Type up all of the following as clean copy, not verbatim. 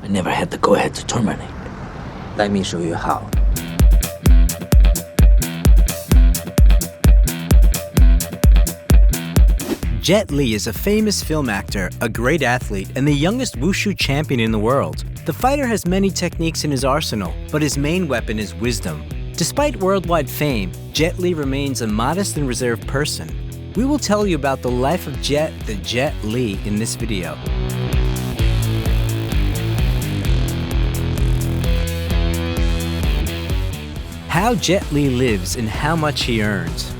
I never had the go-ahead to terminate. Let me show you how. Jet Li is a famous film actor, a great athlete, and the youngest wushu champion in the world. The fighter has many techniques in his arsenal, but his main weapon is wisdom. Despite worldwide fame, Jet Li remains a modest and reserved person. We will tell you about the life of Jet Li in this video. How Jet Li lives and how much he earns.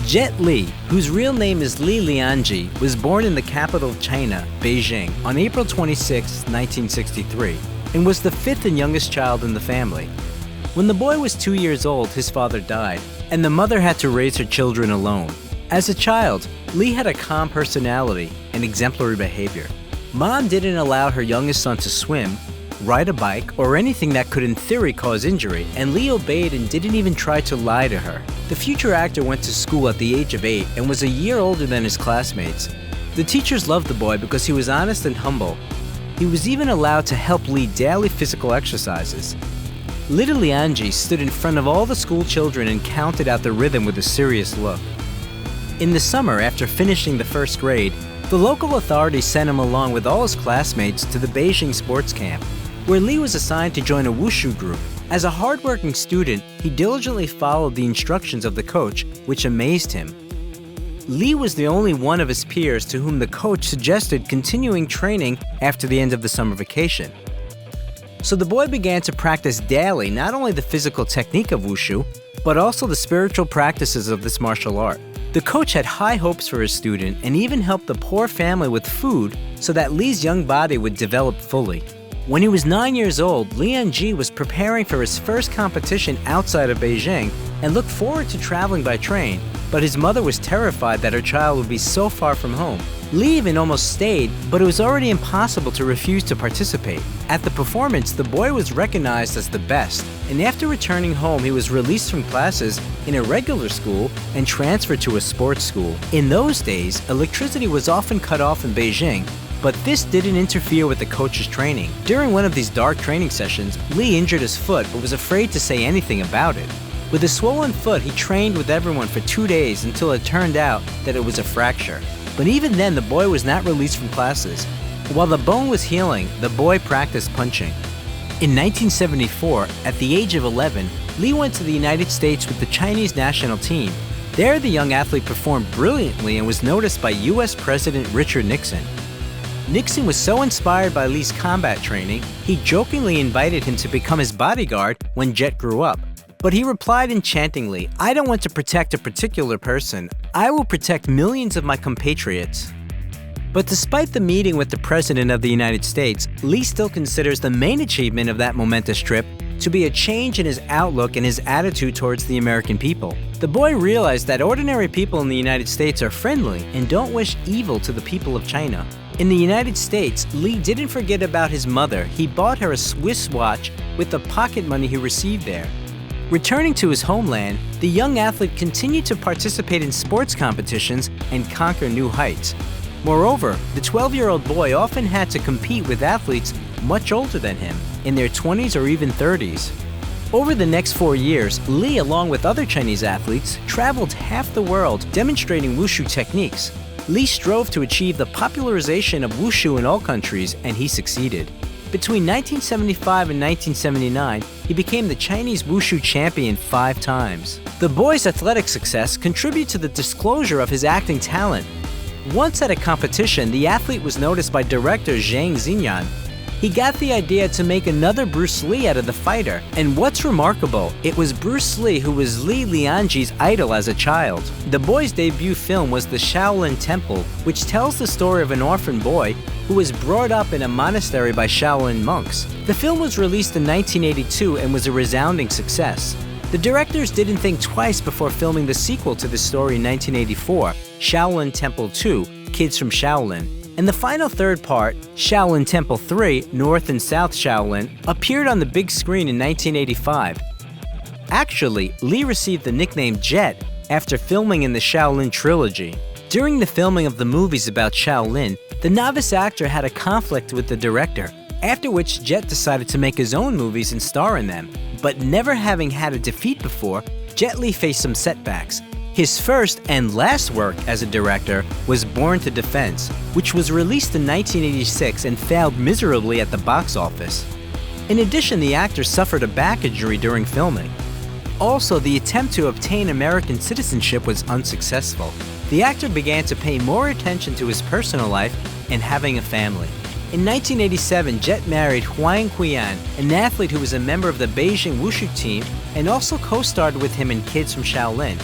Jet Li, whose real name is Li Lianji, was born in the capital of China, Beijing, on April 26, 1963, and was the fifth and youngest child in the family. When the boy was 2 years old, his father died, and the mother had to raise her children alone. As a child, Li had a calm personality and exemplary behavior. Mom didn't allow her youngest son to swim, ride a bike, or anything that could in theory cause injury, and Li obeyed and didn't even try to lie to her. The future actor went to school at the age of 8 and was a year older than his classmates. The teachers loved the boy because he was honest and humble. He was even allowed to help lead daily physical exercises. Little Lianji stood in front of all the school children and counted out the rhythm with a serious look. In the summer, after finishing the first grade, the local authorities sent him along with all his classmates to the Beijing sports camp, where Li was assigned to join a wushu group. As a hardworking student, he diligently followed the instructions of the coach, which amazed him. Li was the only one of his peers to whom the coach suggested continuing training after the end of the summer vacation. So the boy began to practice daily not only the physical technique of wushu, but also the spiritual practices of this martial art. The coach had high hopes for his student and even helped the poor family with food so that Li's young body would develop fully. When he was 9 years old, Lianji was preparing for his first competition outside of Beijing and looked forward to traveling by train, but his mother was terrified that her child would be so far from home. Li even almost stayed, but it was already impossible to refuse to participate. At the performance, the boy was recognized as the best, and after returning home, he was released from classes in a regular school and transferred to a sports school. In those days, electricity was often cut off in Beijing, but this didn't interfere with the coach's training. During one of these dark training sessions, Li injured his foot but was afraid to say anything about it. With a swollen foot, he trained with everyone for 2 days until it turned out that it was a fracture. But even then, the boy was not released from classes. While the bone was healing, the boy practiced punching. In 1974, at the age of 11, Li went to the United States with the Chinese national team. There, the young athlete performed brilliantly and was noticed by US President Richard Nixon. Nixon was so inspired by Li's combat training, he jokingly invited him to become his bodyguard when Jet grew up. But he replied enchantingly, "I don't want to protect a particular person. I will protect millions of my compatriots." But despite the meeting with the President of the United States, Li still considers the main achievement of that momentous trip to be a change in his outlook and his attitude towards the American people. The boy realized that ordinary people in the United States are friendly and don't wish evil to the people of China. In the United States, Li didn't forget about his mother. He bought her a Swiss watch with the pocket money he received there. Returning to his homeland, the young athlete continued to participate in sports competitions and conquer new heights. Moreover, the 12-year-old boy often had to compete with athletes much older than him, in their 20s or even 30s. Over the next 4 years, Li, along with other Chinese athletes, traveled half the world demonstrating wushu techniques. Li strove to achieve the popularization of wushu in all countries, and he succeeded. Between 1975 and 1979, he became the Chinese wushu champion 5 times. The boy's athletic success contributed to the disclosure of his acting talent. Once at a competition, the athlete was noticed by director Zhang Xinyan. He got the idea to make another Bruce Lee out of the fighter, and what's remarkable, it was Bruce Lee who was Li Lianji's idol as a child. The boy's debut film was The Shaolin Temple, which tells the story of an orphan boy who was brought up in a monastery by Shaolin monks. The film was released in 1982 and was a resounding success. The directors didn't think twice before filming the sequel to the story in 1984, Shaolin Temple 2, Kids from Shaolin. And the final third part, Shaolin Temple 3, North and South Shaolin, appeared on the big screen in 1985. Actually, Li received the nickname Jet after filming in the Shaolin trilogy. During the filming of the movies about Shaolin, the novice actor had a conflict with the director. after which Jet decided to make his own movies and star in them. But never having had a defeat before, Jet Li faced some setbacks. His first and last work as a director was Born to Defense, which was released in 1986 and failed miserably at the box office. In addition, the actor suffered a back injury during filming. Also, the attempt to obtain American citizenship was unsuccessful. The actor began to pay more attention to his personal life and having a family. In 1987, Jet married Huang Qian, an athlete who was a member of the Beijing Wushu team and also co-starred with him in Kids from Shaolin.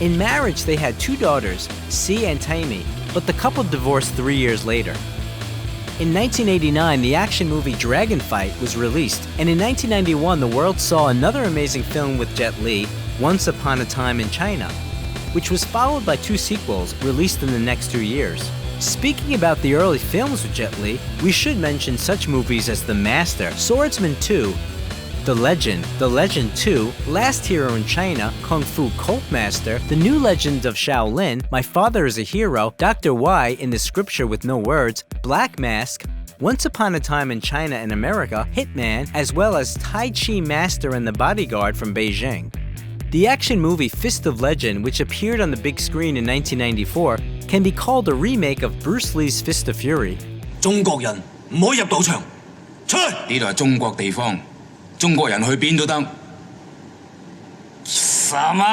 In marriage, they had 2 daughters, Si and Taimi, but the couple divorced 3 years later. In 1989, the action movie Dragon Fight was released, and in 1991, the world saw another amazing film with Jet Li, Once Upon a Time in China, which was followed by 2 sequels released in the next 2 years. Speaking about the early films with Jet Li, we should mention such movies as The Master, Swordsman 2, The Legend 2, Last Hero in China, Kung Fu Cult Master, The New Legend of Shaolin, My Father is a Hero, Dr. Y in the Scripture with No Words, Black Mask, Once Upon a Time in China and America, Hitman, as well as Tai Chi Master and the Bodyguard from Beijing. The action movie Fist of Legend, which appeared on the big screen in 1994, can be called a remake of Bruce Lee's Fist of Fury. 中國人唔可以入賭場，出去！呢度係中國地方，中國人去邊都得。什麼？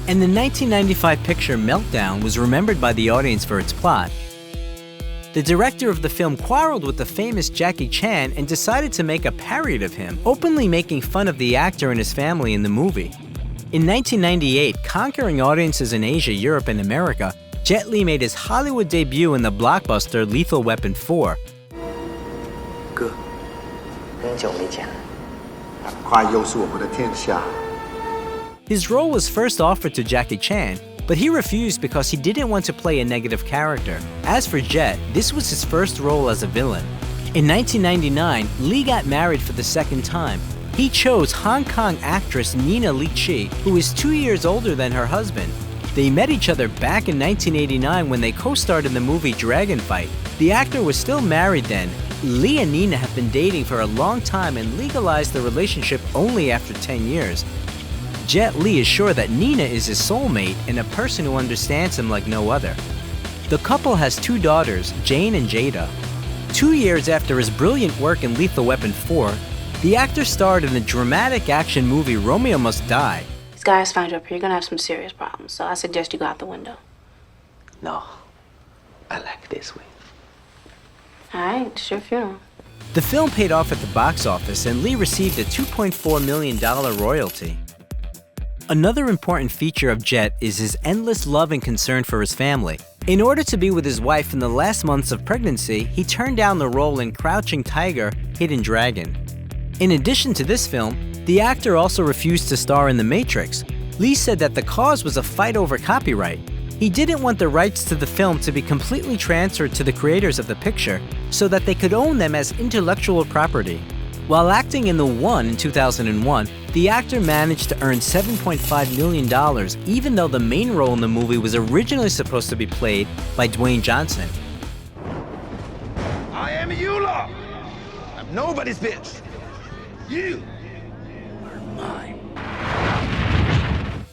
And the 1995 picture Meltdown was remembered by the audience for its plot. The director of the film quarreled with the famous Jackie Chan and decided to make a parody of him, openly making fun of the actor and his family in the movie. In 1998, conquering audiences in Asia, Europe, and America, Jet Li made his Hollywood debut in the blockbuster Lethal Weapon 4. 哥，很久没见了。快又是我们的天下。 His role was first offered to Jackie Chan, but he refused because he didn't want to play a negative character. As for Jet, this was his first role as a villain. In 1999, Lee got married for the second time. He chose Hong Kong actress Nina Li Chi, who is 2 years older than her husband. They met each other back in 1989 when they co-starred in the movie Dragon Fight. The actor was still married then. Lee and Nina have been dating for a long time and legalized the relationship only after 10 years. Jet Li is sure that Nina is his soulmate and a person who understands him like no other. The couple has 2 daughters, Jane and Jada. 2 years after his brilliant work in Lethal Weapon 4, the actor starred in the dramatic action movie Romeo Must Die. These guys find you up here, you're gonna have some serious problems, so I suggest you go out the window. No, I like it this way. Alright, it's your funeral. The film paid off at the box office and Lee received a $2.4 million royalty. Another important feature of Jet is his endless love and concern for his family. In order to be with his wife in the last months of pregnancy, he turned down the role in Crouching Tiger, Hidden Dragon. In addition to this film, the actor also refused to star in The Matrix. Lee said that the cause was a fight over copyright. He didn't want the rights to the film to be completely transferred to the creators of the picture so that they could own them as intellectual property. While acting in The One in 2001, the actor managed to earn $7.5 million, even though the main role in the movie was originally supposed to be played by Dwayne Johnson. I am Eula. I'm nobody's bitch. You are mine.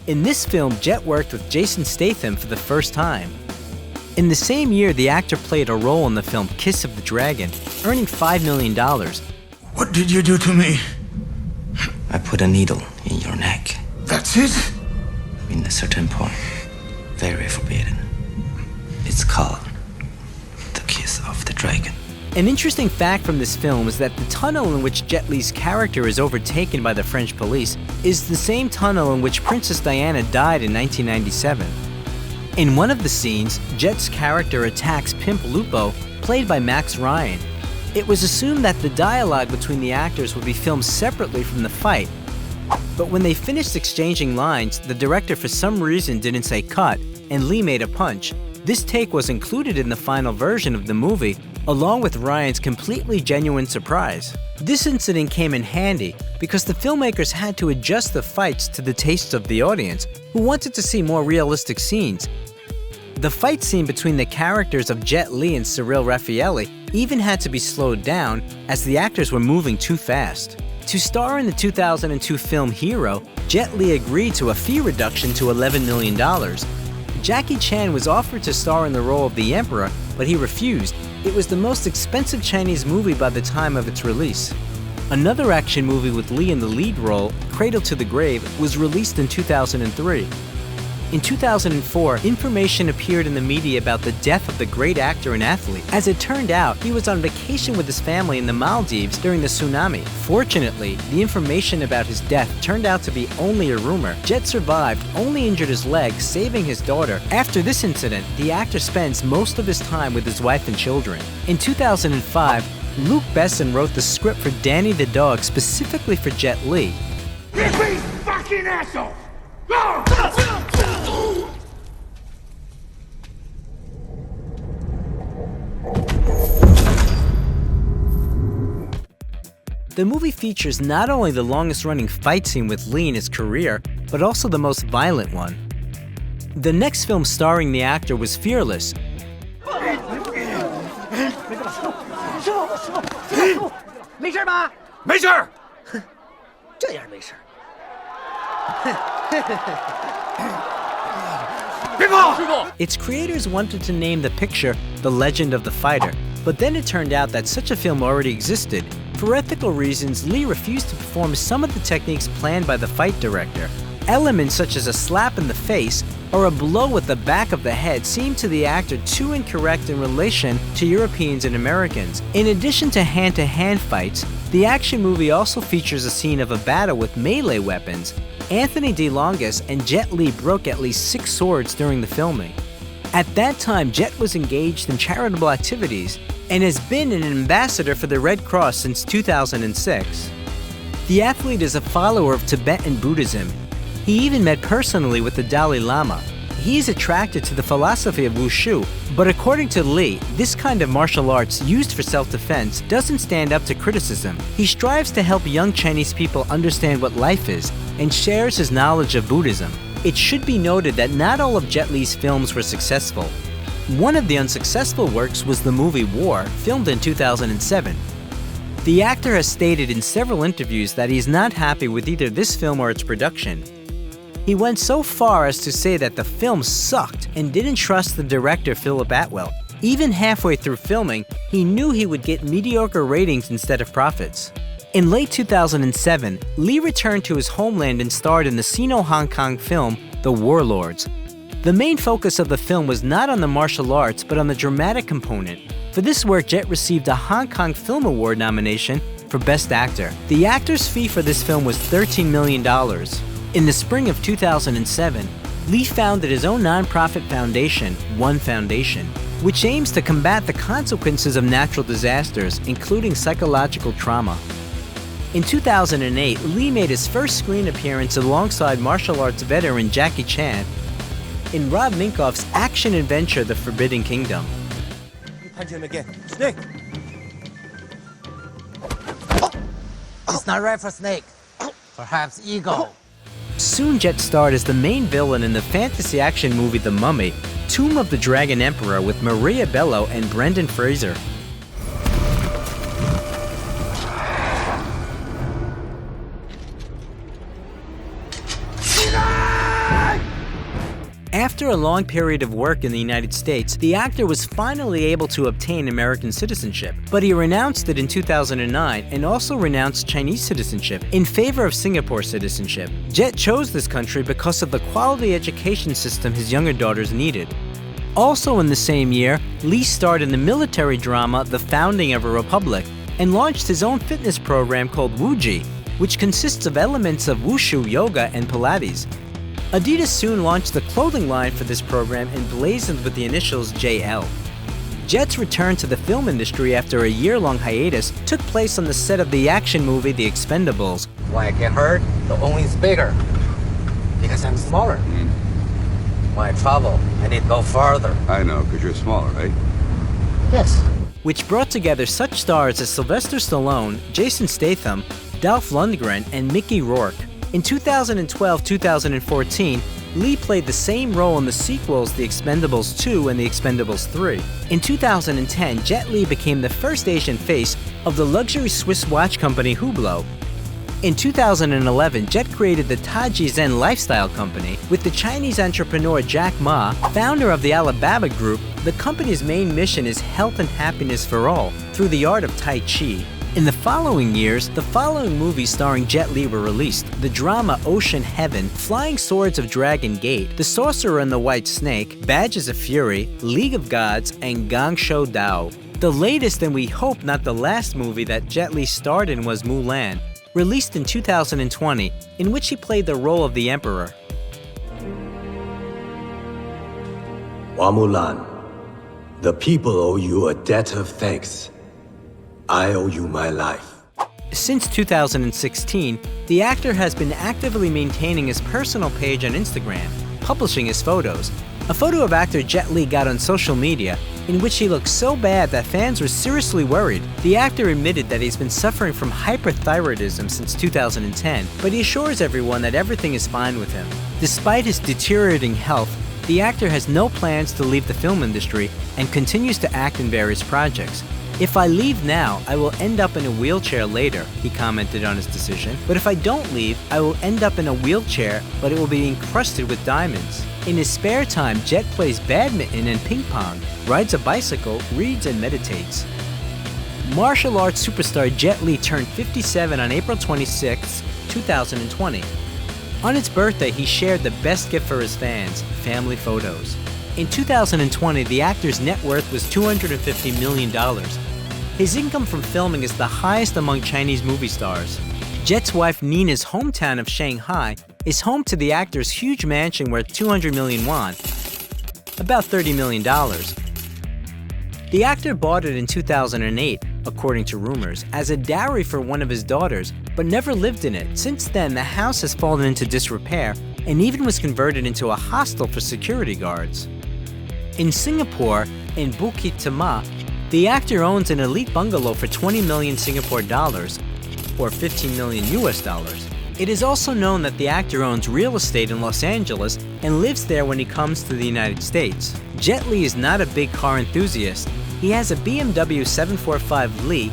In this film, Jet worked with Jason Statham for the first time. In the same year, the actor played a role in the film Kiss of the Dragon, earning $5 million. What did you do to me? I put a needle in your neck. That's it? In a certain point. Very forbidden. It's called the Kiss of the Dragon. An interesting fact from this film is that the tunnel in which Jet Li's character is overtaken by the French police is the same tunnel in which Princess Diana died in 1997. In one of the scenes, Jet's character attacks Pimp Lupo, played by Max Ryan. It was assumed that the dialogue between the actors would be filmed separately from the fight. But when they finished exchanging lines, the director for some reason didn't say cut, and Lee made a punch. This take was included in the final version of the movie, along with Ryan's completely genuine surprise. This incident came in handy because the filmmakers had to adjust the fights to the tastes of the audience, who wanted to see more realistic scenes. The fight scene between the characters of Jet Li and Cyril Raffaelli even had to be slowed down as the actors were moving too fast. To star in the 2002 film Hero, Jet Li agreed to a fee reduction to $11 million. Jackie Chan was offered to star in the role of the Emperor, but he refused. It was the most expensive Chinese movie by the time of its release. Another action movie with Li in the lead role, Cradle to the Grave, was released in 2003. In 2004, information appeared in the media about the death of the great actor and athlete. As it turned out, he was on vacation with his family in the Maldives during the tsunami. Fortunately, the information about his death turned out to be only a rumor. Jet survived, only injured his leg, saving his daughter. After this incident, the actor spends most of his time with his wife and children. In 2005, Luc Besson wrote the script for Danny the Dog specifically for Jet Li. You big fucking asshole! The movie features not only the longest-running fight scene with Li in his career, but also the most violent one. The next film starring the actor was Fearless. 没事吧？没事儿。这样没事。别跑！ Its creators wanted to name the picture The Legend of the Fighter, but then it turned out that such a film already existed. For ethical reasons, Li refused to perform some of the techniques planned by the fight director. Elements such as a slap in the face or a blow with the back of the head seemed to the actor too incorrect in relation to Europeans and Americans. In addition to hand-to-hand fights, the action movie also features a scene of a battle with melee weapons. Anthony DeLongis and Jet Li broke at least 6 swords during the filming. At that time, Jet was engaged in charitable activities and has been an ambassador for the Red Cross since 2006. The athlete is a follower of Tibetan Buddhism. He even met personally with the Dalai Lama. He is attracted to the philosophy of Wushu, but according to Li, this kind of martial arts used for self-defense doesn't stand up to criticism. He strives to help young Chinese people understand what life is and shares his knowledge of Buddhism. It should be noted that not all of Jet Li's films were successful. One of the unsuccessful works was the movie War, filmed in 2007. The actor has stated in several interviews that he is not happy with either this film or its production. He went so far as to say that the film sucked and didn't trust the director Philip Atwell. Even halfway through filming, he knew he would get mediocre ratings instead of profits. In late 2007, Li returned to his homeland and starred in the Sino-Hong Kong film The Warlords. The main focus of the film was not on the martial arts but on the dramatic component. For this work, Jet received a Hong Kong Film Award nomination for Best Actor. The actor's fee for this film was $13 million. In the spring of 2007, Li founded his own nonprofit foundation, One Foundation, which aims to combat the consequences of natural disasters, including psychological trauma. In 2008, Li made his first screen appearance alongside martial arts veteran Jackie Chan in Rob Minkoff's action-adventure The Forbidden Kingdom. You punch him again. Snake! It's not right for snake. Perhaps eagle. Soon Jet starred as the main villain in the fantasy action movie The Mummy, Tomb of the Dragon Emperor with Maria Bello and Brendan Fraser. After a long period of work in the United States, the actor was finally able to obtain American citizenship, but he renounced it in 2009 and also renounced Chinese citizenship in favor of Singapore citizenship. Jet chose this country because of the quality education system his younger daughters needed. Also in the same year, Li starred in the military drama The Founding of a Republic and launched his own fitness program called Wuji, which consists of elements of Wushu, yoga, and Pilates. Adidas soon launched the clothing line for this program emblazoned with the initials JL. Jet's return to the film industry after a year-long hiatus took place on the set of the action movie The Expendables. When I get hurt, the only is bigger. Because I'm smaller. When I travel, I need to go farther. I know, because you're smaller, right? Yes. Which brought together such stars as Sylvester Stallone, Jason Statham, Dolph Lundgren, and Mickey Rourke. In 2012-2014, Li played the same role in the sequels The Expendables 2 and The Expendables 3. In 2010, Jet Li became the first Asian face of the luxury Swiss watch company Hublot. In 2011, Jet created the Taji Zen lifestyle company with the Chinese entrepreneur Jack Ma, founder of the Alibaba Group. The company's main mission is health and happiness for all through the art of Tai Chi. In the following years, the following movies starring Jet Li were released: the drama Ocean Heaven, Flying Swords of Dragon Gate, The Sorcerer and the White Snake, Badges of Fury, League of Gods, and Gangshou Dao. The latest and we hope not the last movie that Jet Li starred in was Mulan, released in 2020, in which he played the role of the Emperor. Mulan, the people owe you a debt of thanks. I owe you my life. Since 2016, the actor has been actively maintaining his personal page on Instagram, publishing his photos. A photo of actor Jet Li got on social media, in which he looked so bad that fans were seriously worried. The actor admitted that he's been suffering from hyperthyroidism since 2010, but he assures everyone that everything is fine with him. Despite his deteriorating health, the actor has no plans to leave the film industry and continues to act in various projects. "If I leave now, I will end up in a wheelchair later," he commented on his decision. "But if I don't leave, I will end up in a wheelchair, but it will be encrusted with diamonds." In his spare time, Jet plays badminton and ping pong, rides a bicycle, reads, and meditates. Martial arts superstar Jet Li turned 57 on April 26, 2020. On his birthday, he shared the best gift for his fans: family photos. In 2020, the actor's net worth was $250 million. His income from filming is the highest among Chinese movie stars. Jet's wife Nina's hometown of Shanghai is home to the actor's huge mansion worth 200 million won, about $30 million. The actor bought it in 2008, according to rumors, as a dowry for one of his daughters, but never lived in it. Since then, the house has fallen into disrepair and even was converted into a hostel for security guards. In Singapore, in Bukit Timah, the actor owns an elite bungalow for 20 million Singapore dollars, or 15 million US dollars. It is also known that the actor owns real estate in Los Angeles and lives there when he comes to the United States. Jet Li is not a big car enthusiast. He has a BMW 745 Li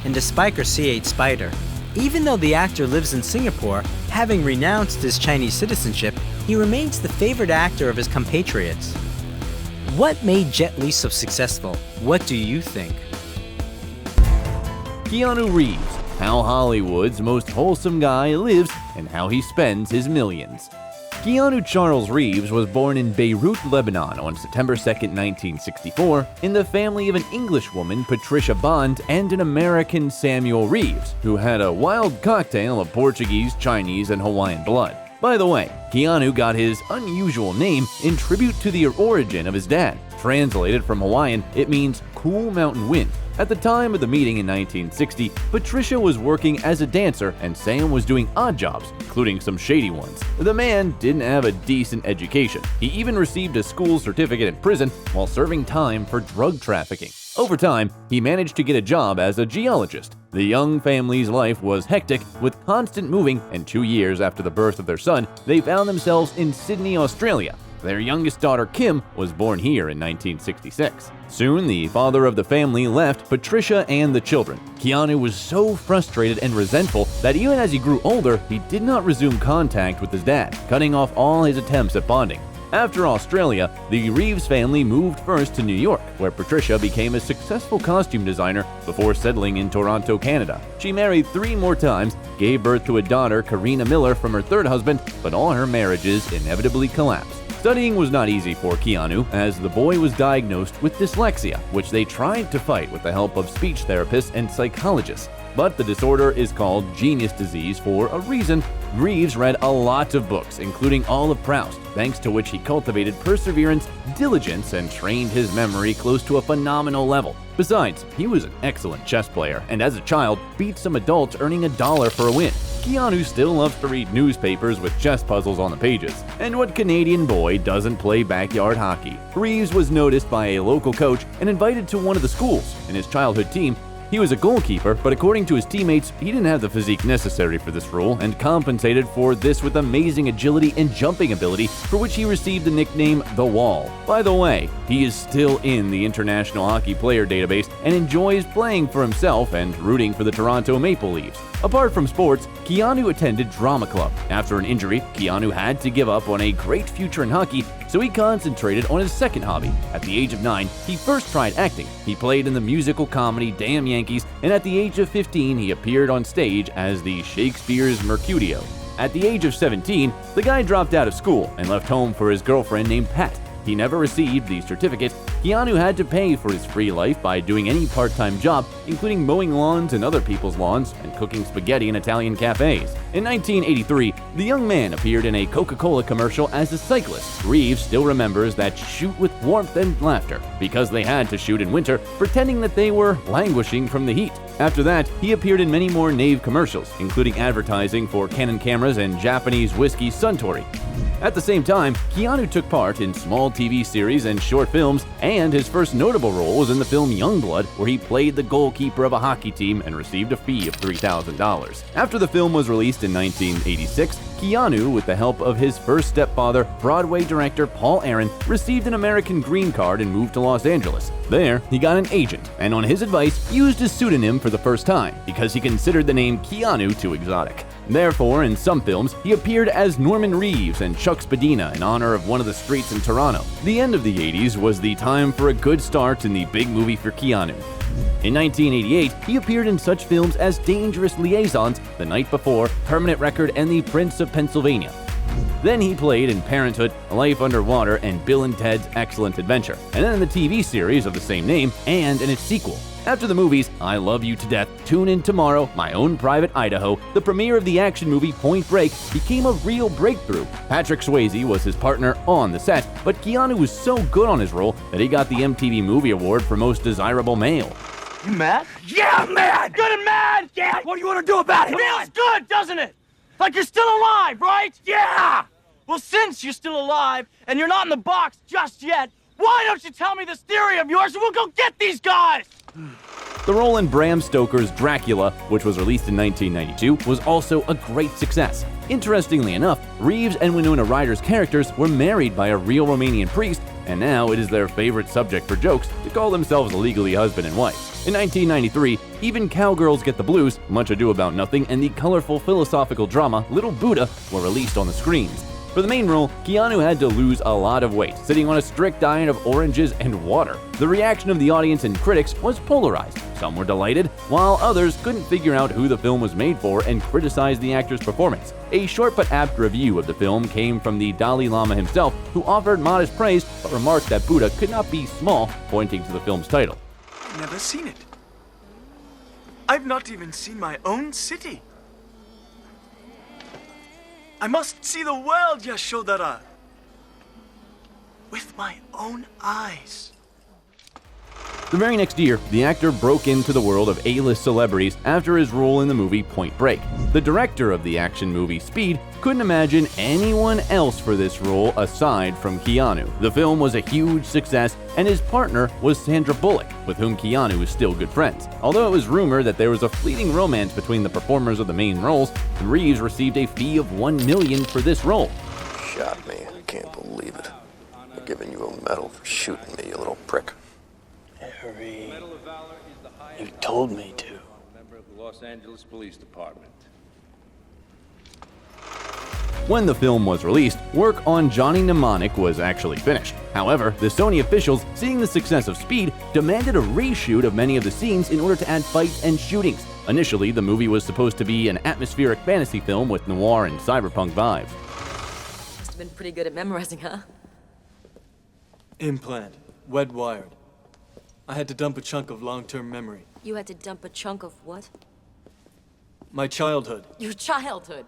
and a Spyker C8 Spider. Even though the actor lives in Singapore, having renounced his Chinese citizenship, he remains the favorite actor of his compatriots. What made Jet Li so successful? What do you think? Keanu Reeves, how Hollywood's most wholesome guy lives and how he spends his millions. Keanu Charles Reeves was born in Beirut, Lebanon on September 2, 1964, in the family of an English woman, Patricia Bond, and an American, Samuel Reeves, who had a wild cocktail of Portuguese, Chinese, and Hawaiian blood. By the way, Keanu got his unusual name in tribute to the origin of his dad. Translated from Hawaiian, it means cool mountain wind. At the time of the meeting in 1960, Patricia was working as a dancer and Sam was doing odd jobs, including some shady ones. The man didn't have a decent education. He even received a school certificate in prison while serving time for drug trafficking. Over time, he managed to get a job as a geologist. The young family's life was hectic, with constant moving, and 2 years after the birth of their son, they found themselves in Sydney, Australia. Their youngest daughter, Kim, was born here in 1966. Soon, the father of the family left Patricia and the children. Keanu was so frustrated and resentful that even as he grew older, he did not resume contact with his dad, cutting off all his attempts at bonding. After Australia, the Reeves family moved first to New York, where Patricia became a successful costume designer before settling in Toronto, Canada. She married 3 more times, gave birth to a daughter, Karina Miller, from her third husband, but all her marriages inevitably collapsed. Studying was not easy for Keanu, as the boy was diagnosed with dyslexia, which they tried to fight with the help of speech therapists and psychologists. But the disorder is called genius disease for a reason. Reeves read a lot of books, including all of Proust, thanks to which he cultivated perseverance, diligence, and trained his memory close to a phenomenal level. Besides, he was an excellent chess player, and as a child, beat some adults, earning $1 for a win. Keanu still loves to read newspapers with chess puzzles on the pages. And what Canadian boy doesn't play backyard hockey? Reeves was noticed by a local coach and invited to one of the schools. In his childhood team, He was a goalkeeper, but according to his teammates, he didn't have the physique necessary for this role and compensated for this with amazing agility and jumping ability, for which he received the nickname The Wall. By the way, he is still in the International Hockey Player Database and enjoys playing for himself and rooting for the Toronto Maple Leafs. Apart from sports, Keanu attended drama club. After an injury, Keanu had to give up on a great future in hockey, so he concentrated on his second hobby. At the age of 9, he first tried acting. He played in the musical comedy Damn Yankees, and at the age of 15, he appeared on stage as the Shakespeare's Mercutio. At the age of 17, the guy dropped out of school and left home for his girlfriend named Pat. He never received the certificate. Keanu had to pay for his free life by doing any part-time job, including mowing lawns and other people's lawns and cooking spaghetti in Italian cafes. In 1983, the young man appeared in a Coca-Cola commercial as a cyclist. Reeves still remembers that shoot with warmth and laughter, because they had to shoot in winter, pretending that they were languishing from the heat. After that, he appeared in many more Nave commercials, including advertising for Canon cameras and Japanese whiskey Suntory. At the same time, Keanu took part in small TV series and short films, and his first notable role was in the film Youngblood, where he played the goalkeeper of a hockey team and received a fee of $3,000. After the film was released in 1986, Keanu, with the help of his first stepfather, Broadway director Paul Aaron, received an American green card and moved to Los Angeles. There, he got an agent, and on his advice, used his pseudonym for the first time, because he considered the name Keanu too exotic. Therefore, in some films, he appeared as Norman Reeves and Chuck Spadina in honor of one of the streets in Toronto. The end of the 80s was the time for a good start in the big movie for Keanu. In 1988, he appeared in such films as Dangerous Liaisons, The Night Before, Permanent Record, and The Prince of Pennsylvania. Then he played in Parenthood, Life Underwater, and Bill and Ted's Excellent Adventure, and then in the TV series of the same name and in its sequel. After the movies I Love You to Death, Tune In Tomorrow, My Own Private Idaho, the premiere of the action movie Point Break became a real breakthrough. Patrick Swayze was his partner on the set, but Keanu was so good on his role that he got the MTV Movie Award for Most Desirable Male. You mad? Yeah, I'm mad! Good and mad! Yeah! What do you want to do about it? Feels good, doesn't it? Like you're still alive, right? Yeah! Well, since you're still alive, and you're not in the box just yet, why don't you tell me this theory of yours and we'll go get these guys? The role in Bram Stoker's Dracula, which was released in 1992, was also a great success. Interestingly enough, Reeves and Winona Ryder's characters were married by a real Romanian priest, and now it is their favorite subject for jokes to call themselves legally husband and wife. In 1993, even Cowgirls Get the Blues, Much Ado About Nothing, and the colorful philosophical drama Little Buddha were released on the screens. For the main role, Keanu had to lose a lot of weight, sitting on a strict diet of oranges and water. The reaction of the audience and critics was polarized. Some were delighted, while others couldn't figure out who the film was made for and criticized the actor's performance. A short but apt review of the film came from the Dalai Lama himself, who offered modest praise but remarked that Buddha could not be small, pointing to the film's title. I've never seen it. I've not even seen my own city. I must see the world, Yashodhara, with my own eyes. The very next year, the actor broke into the world of A-list celebrities after his role in the movie Point Break. The director of the action movie Speed couldn't imagine anyone else for this role aside from Keanu. The film was a huge success, and his partner was Sandra Bullock, with whom Keanu is still good friends. Although it was rumored that there was a fleeting romance between the performers of the main roles, Reeves received a fee of $1 million for this role. Shot me. I can't believe it. They're giving you a medal for shooting me, you little prick. Harry, you told me to. Member of the Los Angeles Police Department. When the film was released, work on Johnny Mnemonic was actually finished. However, the Sony officials, seeing the success of Speed, demanded a reshoot of many of the scenes in order to add fights and shootings. Initially, the movie was supposed to be an atmospheric fantasy film with noir and cyberpunk vibes. Must have been pretty good at memorizing, huh? Implant. Wet-wired. I had to dump a chunk of long-term memory. You had to dump a chunk of what? My childhood. Your childhood.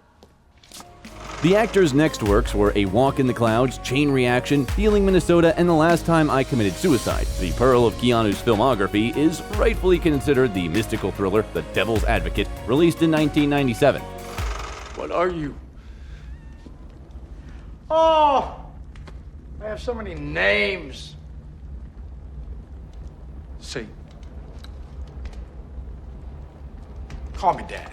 The actor's next works were A Walk in the Clouds, Chain Reaction, Feeling Minnesota, and The Last Time I Committed Suicide. The pearl of Keanu's filmography is rightfully considered the mystical thriller The Devil's Advocate, released in 1997. What are you? Oh! I have so many names. Say. Call me Dad.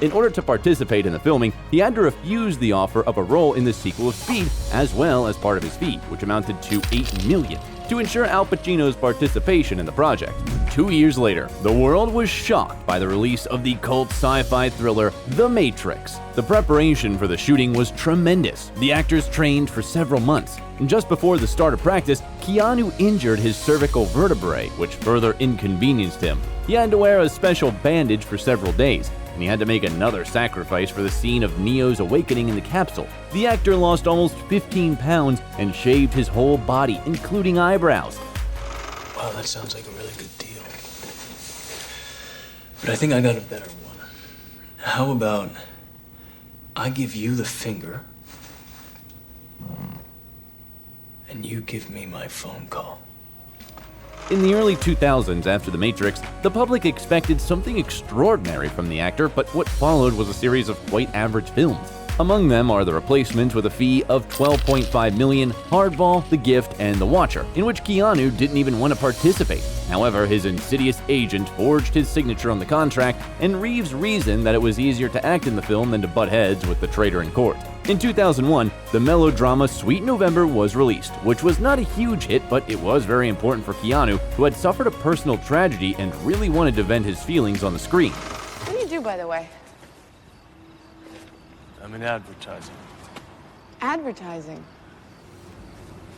In order to participate in the filming, he had to refuse the offer of a role in the sequel of Speed, as well as part of his fee, which amounted to $8 million, to ensure Al Pacino's participation in the project. 2 years later, the world was shocked by the release of the cult sci-fi thriller The Matrix. The preparation for the shooting was tremendous. The actors trained for several months, and just before the start of practice, Keanu injured his cervical vertebrae, which further inconvenienced him. He had to wear a special bandage for several days, and he had to make another sacrifice for the scene of Neo's awakening in the capsule. The actor lost almost 15 pounds and shaved his whole body, including eyebrows. Wow, that sounds like a really good deal. But I think I got a better one. How about I give you the finger, and you give me my phone call? In the early 2000s, after The Matrix, the public expected something extraordinary from the actor, but what followed was a series of quite average films. Among them are The Replacement with a fee of $12.5 million, Hardball, The Gift, and The Watcher, in which Keanu didn't even want to participate. However, his insidious agent forged his signature on the contract, and Reeves reasoned that it was easier to act in the film than to butt heads with the traitor in court. In 2001, the melodrama Sweet November was released, which was not a huge hit, but it was very important for Keanu, who had suffered a personal tragedy and really wanted to vent his feelings on the screen. What do you do, by the way? I'm in advertising. Advertising.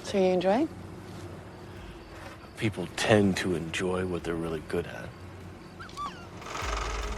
So you enjoy? People tend to enjoy what they're really good at.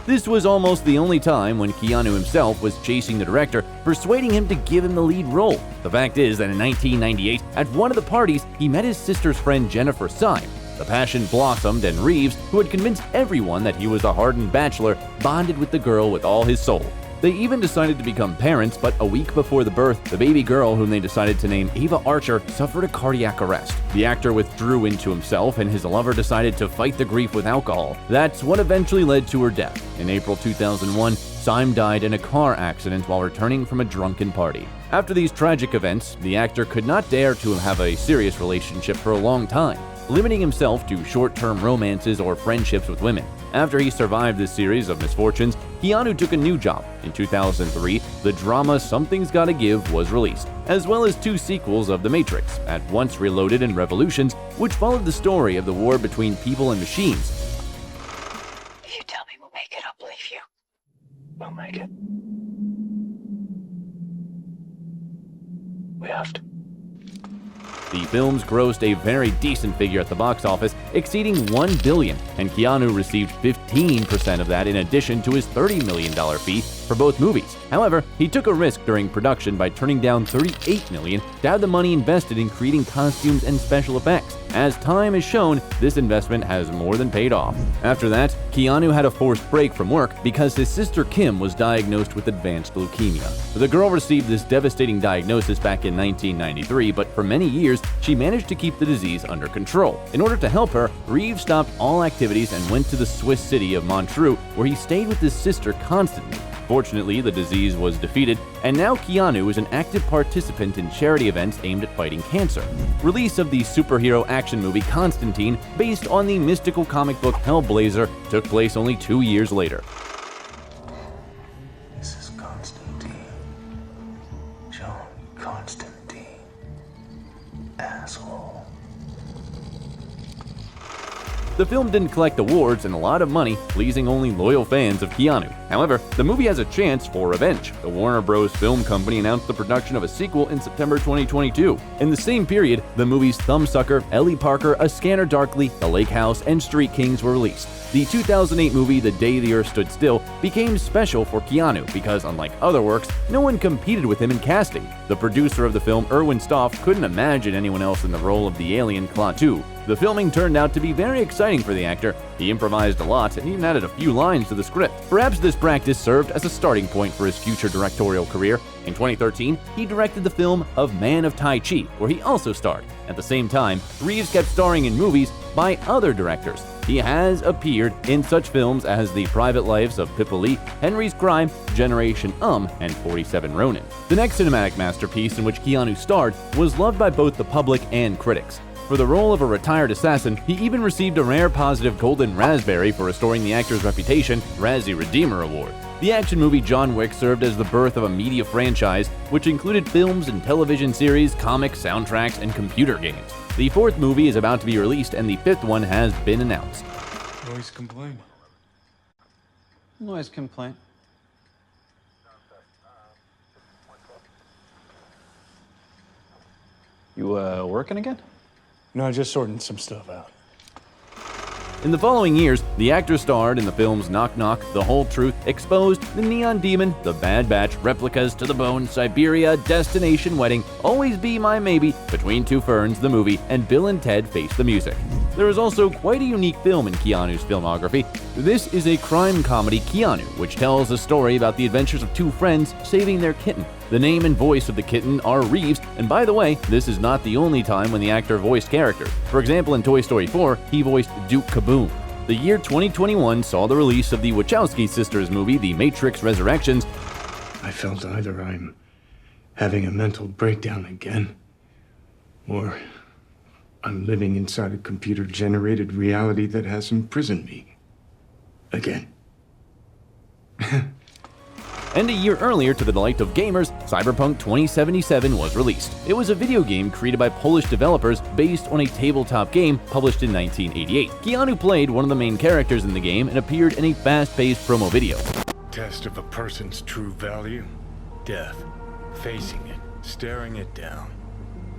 This was almost the only time when Keanu himself was chasing the director, persuading him to give him the lead role. The fact is that in 1998, at one of the parties, he met his sister's friend Jennifer Syme. The passion blossomed, and Reeves, who had convinced everyone that he was a hardened bachelor, bonded with the girl with all his soul. They even decided to become parents, but a week before the birth, the baby girl, whom they decided to name Ava Archer, suffered a cardiac arrest. The actor withdrew into himself, and his lover decided to fight the grief with alcohol. That's what eventually led to her death. In April 2001, Syme died in a car accident while returning from a drunken party. After these tragic events, the actor could not dare to have a serious relationship for a long time, limiting himself to short-term romances or friendships with women. After he survived this series of misfortunes, Keanu took a new job. In 2003, the drama Something's Gotta Give was released, as well as 2 sequels of The Matrix, At Once Reloaded and Revolutions, which followed the story of the war between people and machines. If you tell me we'll make it, I'll believe you. We'll make it. We have to. The films grossed a very decent figure at the box office, exceeding $1 billion, and Keanu received 15% of that in addition to his $30 million fee for both movies. However, he took a risk during production by turning down $38 million to have the money invested in creating costumes and special effects. As time has shown, this investment has more than paid off. After that, Keanu had a forced break from work because his sister Kim was diagnosed with advanced leukemia. The girl received this devastating diagnosis back in 1993, but for many years, she managed to keep the disease under control. In order to help her, Reeves stopped all activities and went to the Swiss city of Montreux, where he stayed with his sister constantly. Fortunately, the disease was defeated, and now Keanu is an active participant in charity events aimed at fighting cancer. Release of the superhero action movie Constantine, based on the mystical comic book Hellblazer, took place only 2 years later. This is Constantine. John Constantine. Asshole. The film didn't collect awards and a lot of money, pleasing only loyal fans of Keanu. However, the movie has a chance for revenge. The Warner Bros. Film Company announced the production of a sequel in September 2022. In the same period, the movies Thumbsucker, Ellie Parker, A Scanner Darkly, The Lake House, and Street Kings were released. The 2008 movie The Day the Earth Stood Still became special for Keanu because, unlike other works, no one competed with him in casting. The producer of the film, Erwin Stoff, couldn't imagine anyone else in the role of the alien Klaatu. The filming turned out to be very exciting for the actor. He improvised a lot and even added a few lines to the script. Perhaps this practice served as a starting point for his future directorial career. In 2013, he directed the film of Man of Tai Chi, where he also starred. At the same time, Reeves kept starring in movies by other directors. He has appeared in such films as The Private Lives of Pippa Lee, Henry's Crime, Generation and 47 Ronin. The next cinematic masterpiece in which Keanu starred was loved by both the public and critics. For the role of a retired assassin, he even received a rare positive Golden Raspberry for restoring the actor's reputation, Razzie Redeemer Award. The action movie John Wick served as the birth of a media franchise, which included films and television series, comics, soundtracks, and computer games. The fourth movie is about to be released, and the fifth one has been announced. Noise complaint. Noise complaint. You, working again? No, just sorting some stuff out. In the following years, the actor starred in the films Knock Knock, The Whole Truth, Exposed, The Neon Demon, The Bad Batch, Replicas, To the Bone, Siberia, Destination Wedding, Always Be My Maybe, Between Two Ferns, the movie, and Bill and Ted Face the Music. There is also quite a unique film in Keanu's filmography. This is a crime comedy, Keanu, which tells a story about the adventures of two friends saving their kitten. The name and voice of the kitten are Reeves, and by the way, this is not the only time when the actor voiced characters. For example, in Toy Story 4, he voiced Duke Kaboom. The year 2021 saw the release of the Wachowski sisters movie, The Matrix Resurrections. I felt either I'm having a mental breakdown again, or I'm living inside a computer-generated reality that has imprisoned me. Again. And a year earlier, to the delight of gamers, Cyberpunk 2077 was released. It was a video game created by Polish developers based on a tabletop game published in 1988. Keanu played one of the main characters in the game and appeared in a fast-paced promo video. Test of a person's true value? Death. Facing it. Staring it down.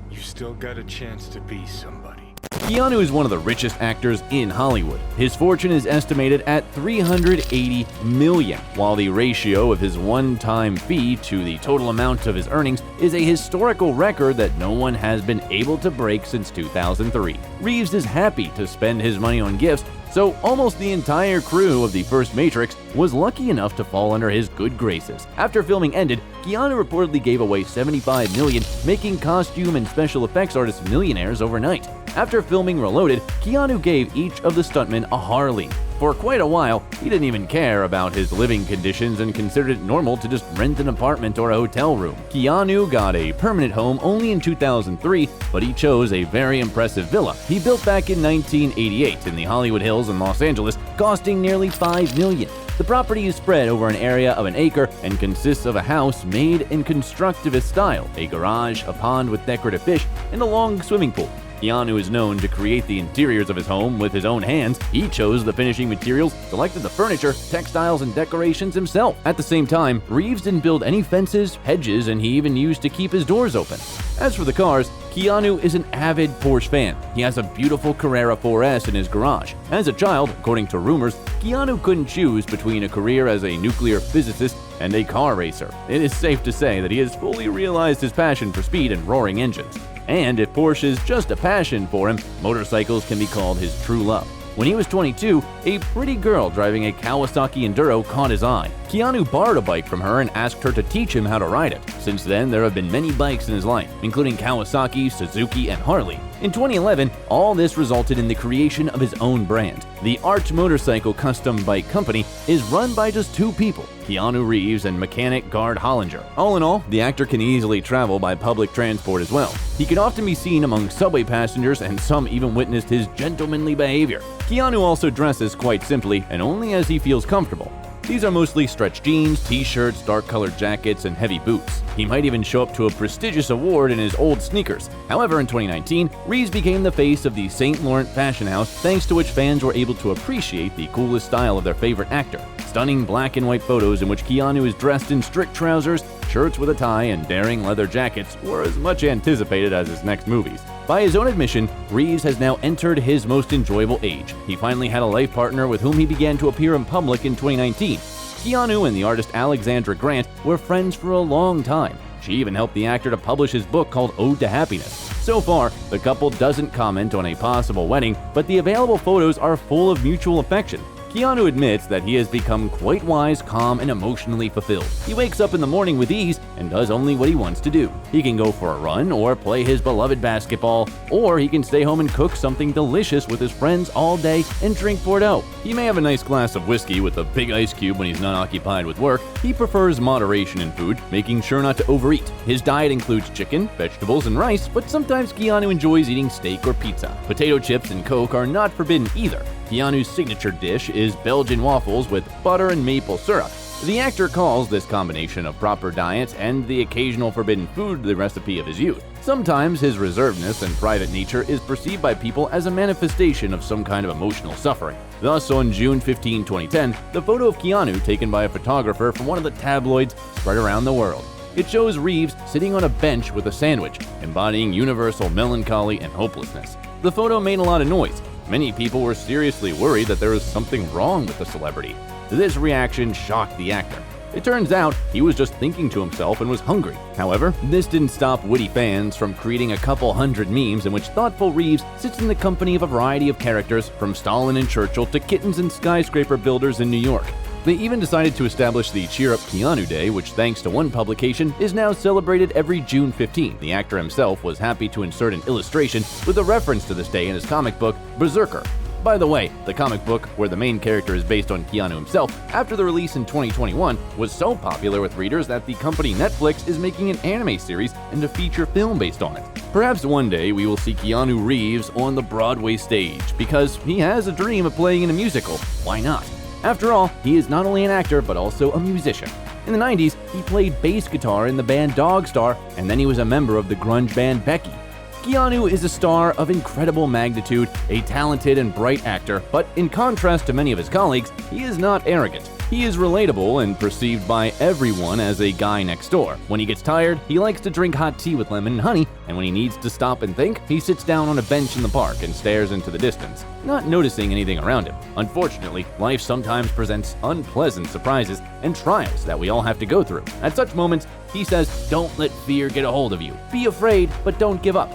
You still got a chance to be somebody. Keanu is one of the richest actors in Hollywood. His fortune is estimated at $380 million, while the ratio of his one-time fee to the total amount of his earnings is a historical record that no one has been able to break since 2003. Reeves is happy to spend his money on gifts, so almost the entire crew of the first Matrix was lucky enough to fall under his good graces. After filming ended, Keanu reportedly gave away $75 million, making costume and special effects artists millionaires overnight. After filming Reloaded, Keanu gave each of the stuntmen a Harley. For quite a while, he didn't even care about his living conditions and considered it normal to just rent an apartment or a hotel room. Keanu got a permanent home only in 2003, but he chose a very impressive villa he built back in 1988 in the Hollywood Hills in Los Angeles, costing nearly $5 million. The property is spread over an area of an acre and consists of a house made in constructivist style, a garage, a pond with decorative fish, and a long swimming pool. Keanu is known to create the interiors of his home with his own hands. He chose the finishing materials, selected the furniture, textiles, and decorations himself. At the same time, Reeves didn't build any fences, hedges, and he even used to keep his doors open. As for the cars, Keanu is an avid Porsche fan. He has a beautiful Carrera 4S in his garage. As a child, according to rumors, Keanu couldn't choose between a career as a nuclear physicist and a car racer. It is safe to say that he has fully realized his passion for speed and roaring engines. And if Porsche is just a passion for him, motorcycles can be called his true love. When he was 22, a pretty girl driving a Kawasaki Enduro caught his eye. Keanu borrowed a bike from her and asked her to teach him how to ride it. Since then, there have been many bikes in his life, including Kawasaki, Suzuki, and Harley. In 2011, all this resulted in the creation of his own brand. The Arch Motorcycle Custom Bike Company is run by just two people, Keanu Reeves and mechanic Gard Hollinger. All in all, the actor can easily travel by public transport as well. He can often be seen among subway passengers, and some even witnessed his gentlemanly behavior. Keanu also dresses quite simply and only as he feels comfortable. These are mostly stretch jeans, t-shirts, dark-colored jackets, and heavy boots. He might even show up to a prestigious award in his old sneakers. However, in 2019, Reeves became the face of the St. Laurent fashion house, thanks to which fans were able to appreciate the coolest style of their favorite actor. Stunning black and white photos in which Keanu is dressed in strict trousers, shirts with a tie, and daring leather jackets were as much anticipated as his next movies. By his own admission, Reeves has now entered his most enjoyable age. He finally had a life partner with whom he began to appear in public in 2019. Keanu and the artist Alexandra Grant were friends for a long time. She even helped the actor to publish his book called Ode to Happiness. So far, the couple doesn't comment on a possible wedding, but the available photos are full of mutual affection. Keanu admits that he has become quite wise, calm, and emotionally fulfilled. He wakes up in the morning with ease and does only what he wants to do. He can go for a run or play his beloved basketball, or he can stay home and cook something delicious with his friends all day and drink Bordeaux. He may have a nice glass of whiskey with a big ice cube when he's not occupied with work. He prefers moderation in food, making sure not to overeat. His diet includes chicken, vegetables, and rice, but sometimes Keanu enjoys eating steak or pizza. Potato chips and Coke are not forbidden either. Keanu's signature dish is Belgian waffles with butter and maple syrup. The actor calls this combination of proper diet and the occasional forbidden food the recipe of his youth. Sometimes his reservedness and private nature is perceived by people as a manifestation of some kind of emotional suffering. Thus, on June 15, 2010, the photo of Keanu taken by a photographer from one of the tabloids spread around the world. It shows Reeves sitting on a bench with a sandwich, embodying universal melancholy and hopelessness. The photo made a lot of noise. Many people were seriously worried that there was something wrong with the celebrity. This reaction shocked the actor. It turns out he was just thinking to himself and was hungry. However, this didn't stop witty fans from creating a couple hundred memes in which thoughtful Reeves sits in the company of a variety of characters, from Stalin and Churchill to kittens and skyscraper builders in New York. They even decided to establish the Cheer Up Keanu Day, which, thanks to one publication, is now celebrated every June 15. The actor himself was happy to insert an illustration with a reference to this day in his comic book, Berserker. By the way, the comic book, where the main character is based on Keanu himself, after the release in 2021, was so popular with readers that the company Netflix is making an anime series and a feature film based on it. Perhaps one day we will see Keanu Reeves on the Broadway stage, because he has a dream of playing in a musical. Why not? After all, he is not only an actor, but also a musician. In the 90s, he played bass guitar in the band Dogstar, and then he was a member of the grunge band Becky. Keanu is a star of incredible magnitude, a talented and bright actor, but in contrast to many of his colleagues, he is not arrogant. He is relatable and perceived by everyone as a guy next door. When he gets tired, he likes to drink hot tea with lemon and honey, and when he needs to stop and think, he sits down on a bench in the park and stares into the distance, not noticing anything around him. Unfortunately, life sometimes presents unpleasant surprises and trials that we all have to go through. At such moments, he says, "Don't let fear get a hold of you. Be afraid, but don't give up."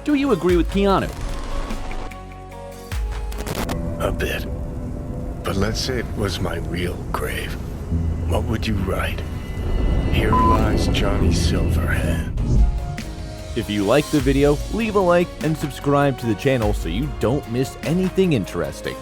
Do you agree with Keanu? A bit. But let's say it was my real grave. What would you write? Here lies Johnny Silverhand. If you liked the video, leave a like and subscribe to the channel so you don't miss anything interesting.